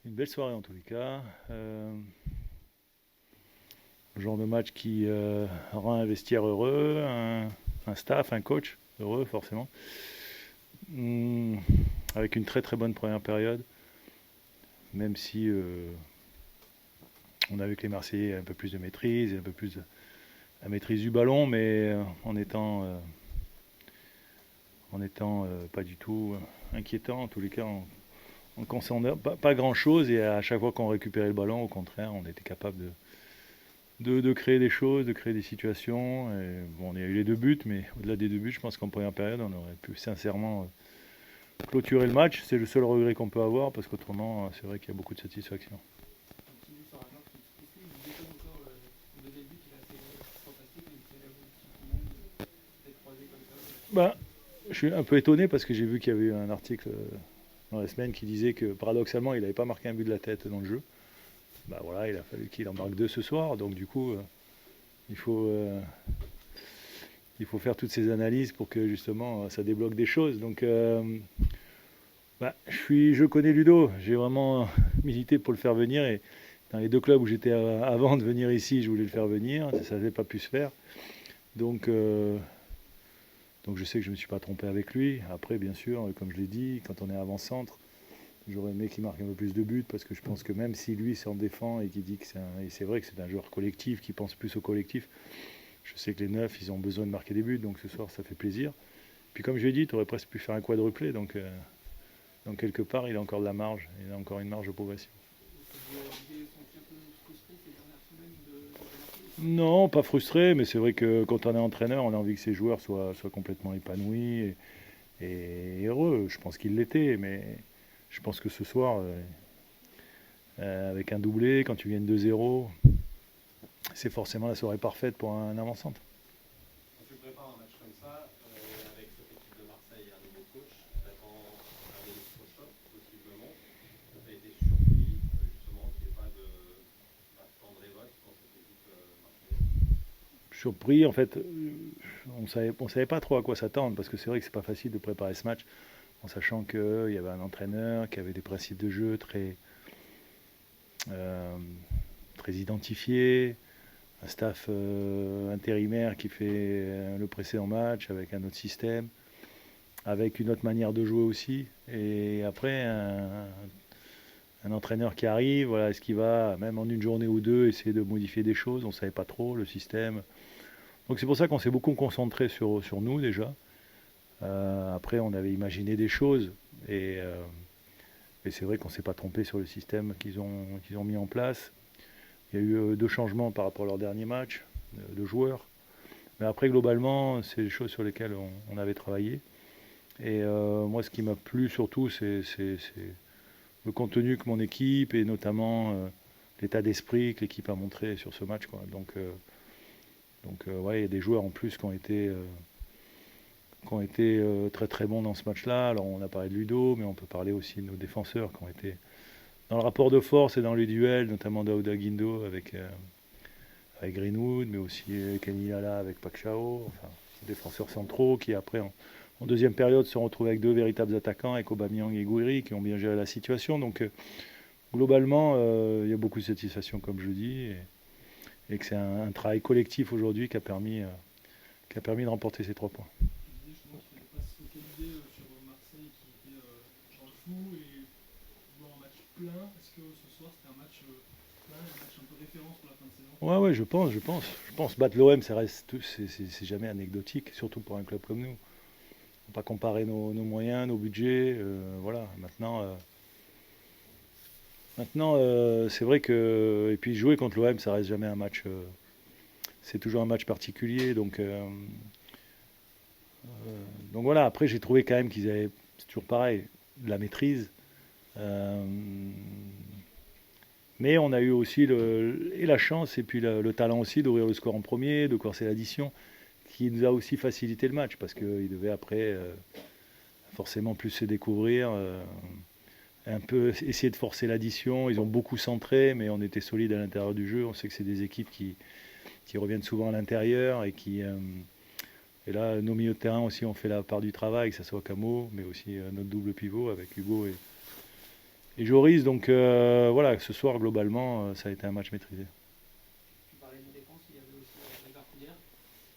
Une belle soirée en tous les cas. Le genre de match qui rend un vestiaire heureux, un staff, un coach heureux forcément. Hum, Avec une très très bonne première période, même si on a vu que les Marseillais avaient un peu plus de maîtrise, et un peu plus de la maîtrise du ballon, mais en étant pas du tout inquiétant. En tous les cas, on ne concernait pas grand-chose et à chaque fois qu'on récupérait le ballon, au contraire, on était capable de créer des choses, de créer des situations. Et bon, il y a eu les deux buts, mais au-delà des deux buts, je pense qu'en première période, on aurait pu sincèrement clôturer le match. C'est le seul regret qu'on peut avoir parce qu'autrement, c'est vrai qu'il y a beaucoup de satisfaction. Continue sur un joueur est-ce qu'il vous étonne encore le deuxième but, il est assez fantastique, il fait la sur tout le monde, d'être croisé comme ça. Bah, je suis un peu étonné parce que j'ai vu qu'il y avait eu un article dans la semaine qui disait que paradoxalement, il n'avait pas marqué un but de la tête dans le jeu. Bah voilà, il a fallu qu'il en marque deux ce soir, donc du coup, il faut, il faut faire toutes ces analyses pour que justement ça débloque des choses. Donc, bah, je connais Ludo, j'ai vraiment milité pour le faire venir et dans les deux clubs où j'étais avant de venir ici, je voulais le faire venir, ça n'avait pas pu se faire. Donc, donc je sais que je ne me suis pas trompé avec lui. Après, bien sûr, comme je l'ai dit, quand on est avant-centre, j'aurais aimé qu'il marque un peu plus de buts parce que je pense que même si lui s'en défend et qu'il dit que et c'est vrai que c'est un joueur collectif qui pense plus au collectif, je sais que les neufs, ils ont besoin de marquer des buts, donc ce soir, ça fait plaisir. Puis comme je l'ai dit, tu aurais presque pu faire un quadruplé, donc quelque part, il a encore de la marge, il a encore une marge de progression. Et ça vous avez senti un peu frustré ces dernières semaines de pas marquer ou pas? Non, pas frustré, mais c'est vrai que quand on est entraîneur, on a envie que ses joueurs soient complètement épanouis et heureux. Je pense qu'il l'était, mais je pense que ce soir, avec un doublé, quand tu gagnes 2-0, c'est forcément la soirée parfaite pour un avant-centre. Quand tu prépares un match comme ça, avec cette équipe de Marseille et un nouveau coach, t'attends un électrochoc possiblement. Est-ce que tu as été surpris justement qu'il n'y ait pas de temps de révolte dans cette équipe marseillaise? Surpris, en fait, on savait pas trop à quoi s'attendre, parce que c'est vrai que c'est pas facile de préparer ce match, en sachant qu'il y avait un entraîneur qui avait des principes de jeu euh, très identifiés, un staff intérimaire qui fait le précédent match avec un autre système, avec une autre manière de jouer aussi. Et après, un entraîneur qui arrive, voilà, est-ce qu'il va, même en une journée ou deux, essayer de modifier des choses? On ne savait pas trop, le système. Donc c'est pour ça qu'on s'est beaucoup concentré sur nous déjà. Après, on avait imaginé des choses et c'est vrai qu'on ne s'est pas trompé sur le système qu'ils ont mis en place. Il y a eu deux changements par rapport à leur dernier match de joueurs. Mais après, globalement, c'est des choses sur lesquelles on avait travaillé. Et moi, ce qui m'a plu surtout, c'est le contenu que mon équipe et notamment l'état d'esprit que l'équipe a montré sur ce match, quoi. Donc ouais, il y a des joueurs en plus qui ont été très très bons dans ce match-là. Alors on a parlé de Ludo, mais on peut parler aussi de nos défenseurs qui ont été dans le rapport de force et dans les duels, notamment Daouda Guindo avec Greenwood, mais aussi Kenny Lala avec Pacquiao, enfin, défenseurs centraux qui après en deuxième période se retrouvent avec deux véritables attaquants, avec Aubameyang et Gouiri, qui ont bien géré la situation. Donc globalement, il y a beaucoup de satisfaction, comme je dis, et que c'est un travail collectif aujourd'hui qui a permis de remporter ces 3 points. Tu disais justement qu'il ne fallait pas se focaliser sur Marseille qui était dans le fou et voir un match plein. Est-ce que ce soir c'était un match plein, un match un peu référence pour la fin de saison? Ouais, ouais, je pense. Battre l'OM, ça reste, c'est jamais anecdotique, surtout pour un club comme nous. On ne va pas comparer nos moyens, nos budgets. Voilà. Maintenant, c'est vrai que. Et puis jouer contre l'OM, ça reste jamais un match. C'est toujours un match particulier. Donc voilà. Après, j'ai trouvé quand même qu'ils avaient. C'est toujours pareil, de la maîtrise. Euh, mais on a eu aussi et la chance et puis le talent aussi d'ouvrir le score en premier, de corser l'addition, qui nous a aussi facilité le match parce qu'ils devaient après forcément plus se découvrir, un peu essayer de forcer l'addition. Ils ont beaucoup centré, mais on était solide à l'intérieur du jeu. On sait que c'est des équipes qui reviennent souvent à l'intérieur et là, nos milieux de terrain aussi ont fait la part du travail, que ce soit Camo, mais aussi notre double pivot avec Hugo et Joris. Donc voilà, ce soir, globalement, ça a été un match maîtrisé. Tu parlais de défense, il y avait aussi Ricard Couder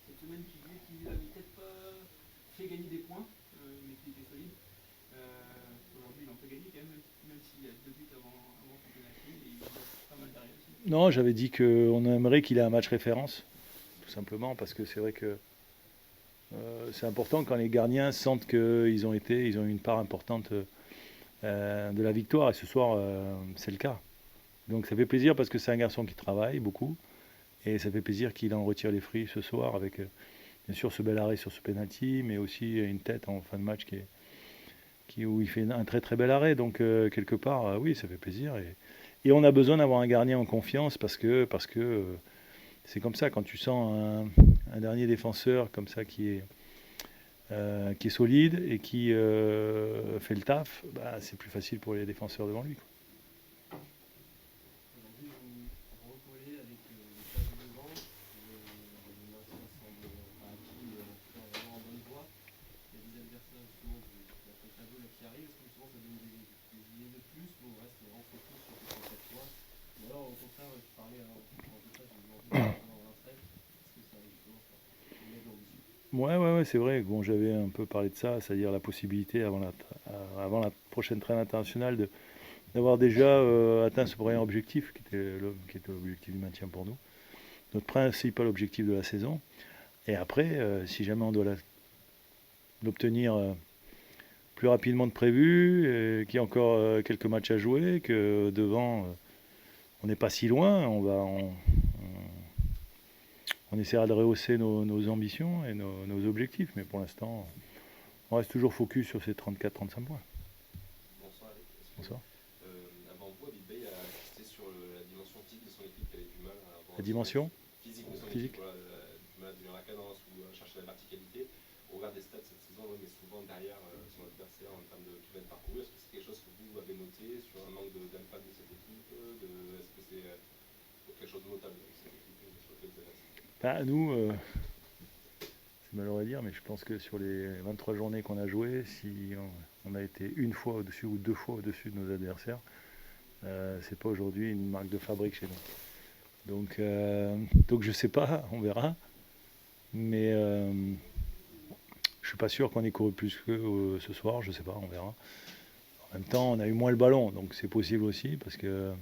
cette semaine qui disait qu'il avait peut-être pas fait gagner des points, mais qu'il était solide. Aujourd'hui, il en peut gagner quand même, même s'il y a 2 buts avant son penalty, et il reste pas mal derrière aussi. Non, j'avais dit qu'on aimerait qu'il ait un match référence, tout simplement, parce que c'est vrai que c'est important quand les gardiens sentent qu'ils ont eu une part importante de la victoire, et ce soir, c'est le cas. Donc ça fait plaisir parce que c'est un garçon qui travaille beaucoup, et ça fait plaisir qu'il en retire les fruits ce soir avec bien sûr ce bel arrêt sur ce penalty, mais aussi une tête en fin de match où il fait un très très bel arrêt. Donc quelque part, oui, ça fait plaisir. Et on a besoin d'avoir un gardien en confiance parce que c'est comme ça, quand tu sens un dernier défenseur comme ça qui est solide et qui fait le taf, bah, c'est plus facile pour les défenseurs devant lui, quoi. Aujourd'hui, vous recollez avec les phases de vent. Le maintien semble acquis vraiment en bonne voie. Il y a des adversaires justement de la Côte d'Azur qui arrivent. Est-ce que souvent ça donne des idées de plus ou on reste vraiment focus sur ces 4 points? Ou alors au contraire, tu parlais en tout cas d'une envie dans l'entraide. Est-ce que ça justement ça met de l'ambition? Ouais, c'est vrai. Bon, j'avais un peu parlé de ça, c'est-à-dire la possibilité avant la prochaine trêve internationale d'avoir déjà atteint ce premier objectif qui était l'objectif du maintien pour nous. Notre principal objectif de la saison. Et après, si jamais on doit l'obtenir plus rapidement que prévu, qu'il y a encore quelques matchs à jouer, que devant on n'est pas si loin, on essaiera de rehausser nos ambitions et nos objectifs. Mais pour l'instant, on reste toujours focus sur ces 34-35 points. Bonsoir Alex. Bonsoir. Avant vous, Habib Beye a insisté sur la dimension physique de son équipe qui avait du mal à avoir. La dimension physique de son physique. équipe, voilà, du mal à tenir la cadence ou à chercher la verticalité. Au regard des stats cette saison, on est souvent derrière son adversaire en termes de kilomètres parcourus. Est-ce que c'est quelque chose que vous avez noté sur un manque d'impact de cette équipe est-ce que c'est quelque chose de notable de cette équipe sur lequel vous avez insisté? Nous, c'est malheureux à dire, mais je pense que sur les 23 journées qu'on a jouées, si on a été une fois au-dessus ou 2 fois au-dessus de nos adversaires, c'est pas aujourd'hui une marque de fabrique chez nous. Donc je sais pas, on verra. Mais je suis pas sûr qu'on ait couru plus que ce soir, je sais pas, on verra. En même temps, on a eu moins le ballon, donc c'est possible aussi, parce que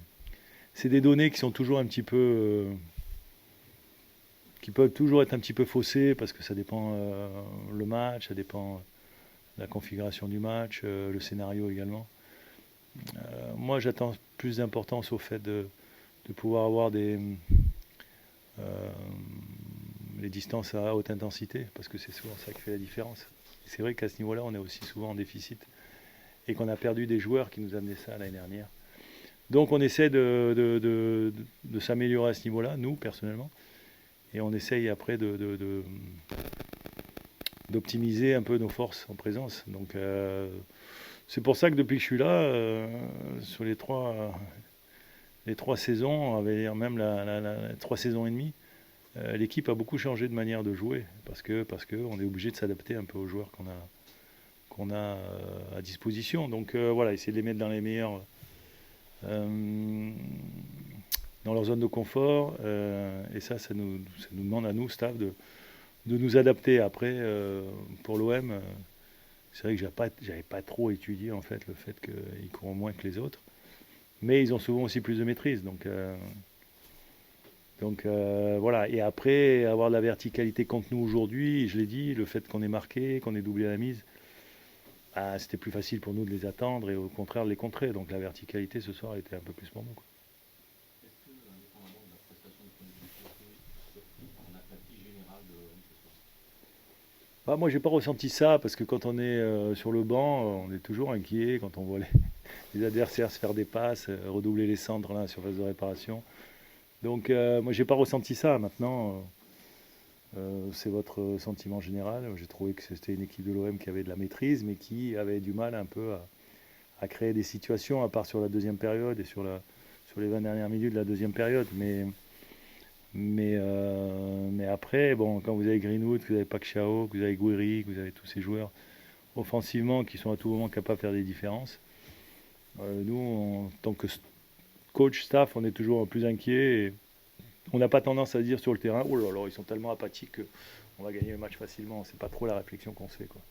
c'est des données qui sont toujours un petit peu qui peuvent toujours être un petit peu faussées, parce que ça dépend le match, ça dépend la configuration du match, le scénario également. Moi, j'attends plus d'importance au fait de pouvoir avoir les distances à haute intensité, parce que c'est souvent ça qui fait la différence. Et c'est vrai qu'à ce niveau-là, on est aussi souvent en déficit, et qu'on a perdu des joueurs qui nous amenaient ça l'année dernière. Donc on essaie de s'améliorer à ce niveau-là, nous, personnellement, et on essaye après d'optimiser un peu nos forces en présence. Donc c'est pour ça que depuis que je suis là, sur les trois saisons, même la 3 saisons et demie, l'équipe a beaucoup changé de manière de jouer, parce que on est obligé de s'adapter un peu aux joueurs qu'on a à disposition. Donc voilà, essayer de les mettre dans les meilleurs dans leur zone de confort, et ça nous demande à nous, staff, de nous adapter. Après, pour l'OM, c'est vrai que j'avais pas trop étudié en fait le fait qu'ils courent moins que les autres, mais ils ont souvent aussi plus de maîtrise. Donc voilà. Et après, avoir de la verticalité contre nous aujourd'hui, je l'ai dit, le fait qu'on ait marqué, qu'on ait doublé la mise, c'était plus facile pour nous de les attendre et au contraire de les contrer. Donc la verticalité ce soir était un peu plus pour nous, quoi. Est-ce que, indépendamment de la prestation de Tony surpris par l'apathie générale de l'OM ce soir? Moi, j'ai pas ressenti ça, parce que quand on est sur le banc, on est toujours inquiet quand on voit les adversaires se faire des passes, redoubler les centres là, à la surface de réparation. Donc moi, j'ai pas ressenti ça. Maintenant, c'est votre sentiment général. J'ai trouvé que c'était une équipe de l'OM qui avait de la maîtrise, mais qui avait du mal un peu à créer des situations, à part sur la deuxième période et sur les 20 dernières minutes de la deuxième période. Mais après, bon, quand vous avez Greenwood, que vous avez Pacquiao, que vous avez Guiri, que vous avez tous ces joueurs offensivement qui sont à tout moment capables de faire des différences, Nous, en tant que coach, staff, on est toujours plus inquiet. Et on n'a pas tendance à dire sur le terrain, oh là là, ils sont tellement apathiques qu'on va gagner le match facilement. C'est pas trop la réflexion qu'on se fait, quoi.